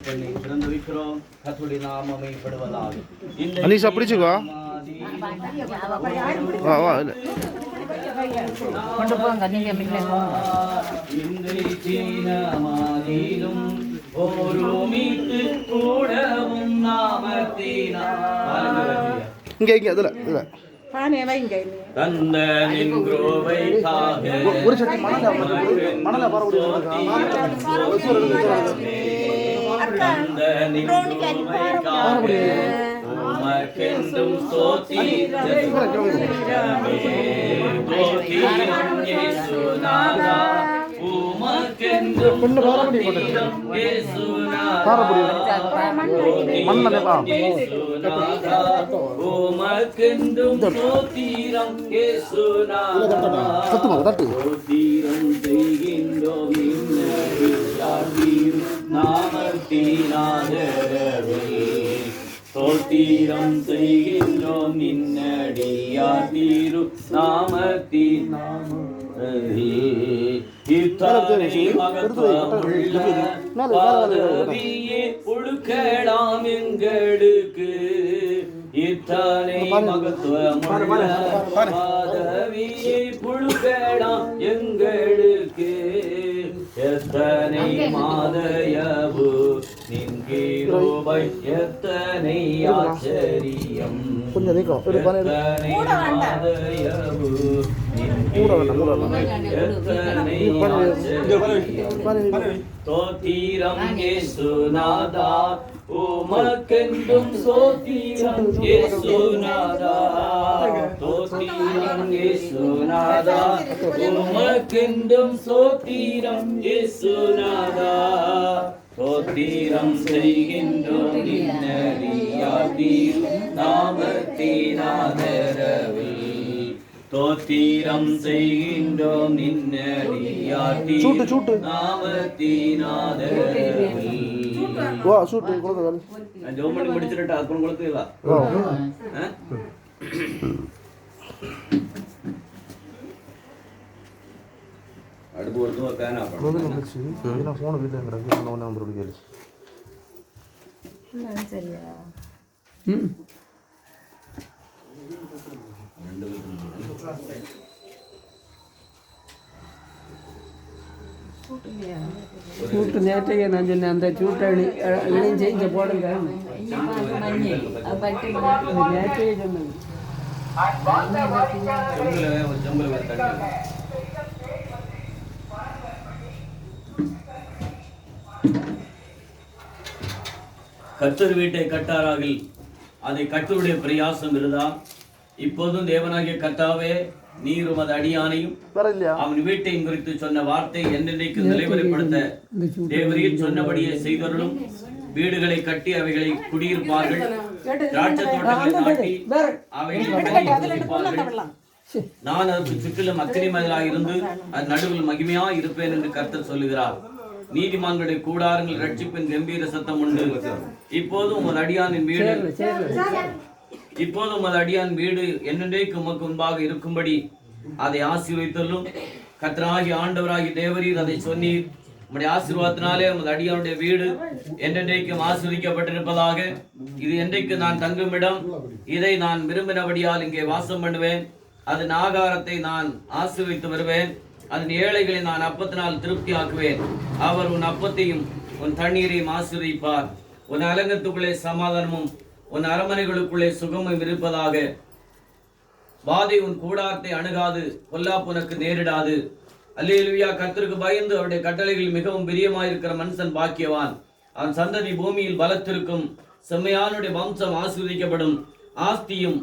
பண்ணி திறந்து வைக்கிறோம். கர்த்தருடைய நாமம் மகிமைப்படுவதாக. அனிஷா பிடிச்சுக்கோ. வா வா கொண்டு போங்க நீங்க சீனமாதிலும் ஒரு மீட்டு கூடவும் நாமத்தினார் இங்க இங்க அதுல இதுல தந்த நின்றுவைக்காக ஒரு சட்டி மணல தந்த நின்றுவைக்காக உமக்கென்றும் ஸ்தோத்திரமே இயேசுநாதா உமக்கென்றும் ஸ்தோத்திரம் இயேசுநாதா உமக்கென்றும் ஸ்தோத்திரம் இயேசுநாதா ஸ்தோத்திரம் செய்கின்றோம் நாமத்தினாதரவே ஸ்தோத்திரம் செய்கின்றோம் நின்னடியார் தீரு நாமத்தின் இத்தனை மகத்துவமுள்ள பதவியே புழுக்கலாம் எங்களுக்கு இத்தனை மகத்துவமுள்ள பதவியே புழுக்கலாம் எங்களுக்கு எத்தனை மாதயவு நின் கிருபை எத்தனை ஆச்சரியம் எத்தனை மாதயவு நின் கிருபை எத்தனை ஆச்சரியம் ஸ்தோத்திரம் இயேசுநாதா உமக்கென்றும் ஸ்தோத்திரம் இயேசுநாதா ஸ்தோத்திரம் இயேசுநாதா உமக்கென்றும் ஸ்தோத்திரம் இயேசுநாதா ஸ்தோத்திரம் செய்கின்றோம் நின்னடியார் நாமத்தினாதரவே ஸ்தோத்திரம் செய்கின்றோம் நின்னடியார் நாமத்தினாதரவே வா சூட்டு கொடுங்க நான் ஜோம் பண்ணி முடிச்சிரட்டா அப்புறம் கொடுத்துவா அடுத்து ஒருத்தவ பேனா பண்ணு நான் போன் வீட்ல இருக்கறேன் நான் வந்து கேளு சரியா சூட்டு நேற்றையே நான் சொன்னேன் அந்த சூட்டை இணைஞ்சு இங்கே போடுங்க நேற்றையே சொன்னேன் கர்த்தர் வீட்டை கட்டாராகில் அதை கர்த்தருடைய பிரயாசம் இருந்தா. இப்போதும் தேவனாகிய கர்த்தாவே நீர் உமது அடியானையும் அவன் வீட்டையும் குறித்து சொன்ன வார்த்தை என்னென்னைக்கு நிலைவரப்படுத்த தேவரீர் சொன்னபடியே செய்தவர்களும் வீடுகளை கட்டி அவைகளை குடியிருப்பார்கள், திராட்சை தோட்டங்களை நாட்டி அவைகளை நான் அதற்கு சுற்றிலும் அக்கினி மதிலாக இருந்து அது நடுவில் மகிமையா இருப்பேன் என்று கர்த்தர் சொல்லுகிறார். நீதிமான்களுடைய கூடாரங்கள் ரட்சிப்பின் கம்பீர சத்தம் உண்டு. இப்போதும் உமது அடியான் வீடு என்னென்றைக்கு உமக்கு முன்பாக இருக்கும்படி அதை ஆசீர்வதித்தலும். கர்த்தராகிய ஆண்டவராகிய தேவரீர் அதை சொன்னீர். உம்முடைய ஆசீர்வாதத்தினாலே உமது அடியானுடைய வீடு என்றென்றைக்கும் ஆசீர்வதிக்கப்பட்டிருப்பதாக. இது என்றைக்கு நான் தங்குமிடம், இதை நான் விரும்பினபடியால் இங்கே வாசம் பண்ணுவேன். அதன் ஆகாரத்தை நான் ஆசீர்வதித்து வருவேன். அதன் ஏழைகளை நான் அப்பத்தினால் திருப்தி ஆக்குவேன். அவர் உன் அப்பத்தையும் உன் தண்ணீரையும் ஆசீர்வதிப்பார். உன் அலங்கத்துக்குள்ளே சமாதானமும் உன் அரண்மனைகளுக்குள்ளே சுகமும் இருப்பதாக. வாதை உன் கூடாரத்தை அணுகாது, பொல்லாப்பு உனக்கு நேரிடாது. அல்லேலூயா. கர்த்தருக்கு பயந்து அவருடைய கட்டளைகள் மிகவும் பிரியமாயிருக்கிற மனுஷன் பாக்கியவான். அவன் சந்ததி பூமியில் பலத்திருக்கும். செம்மையானுடைய வம்சம் ஆசீர்வதிக்கப்படும். ஆஸ்தியும்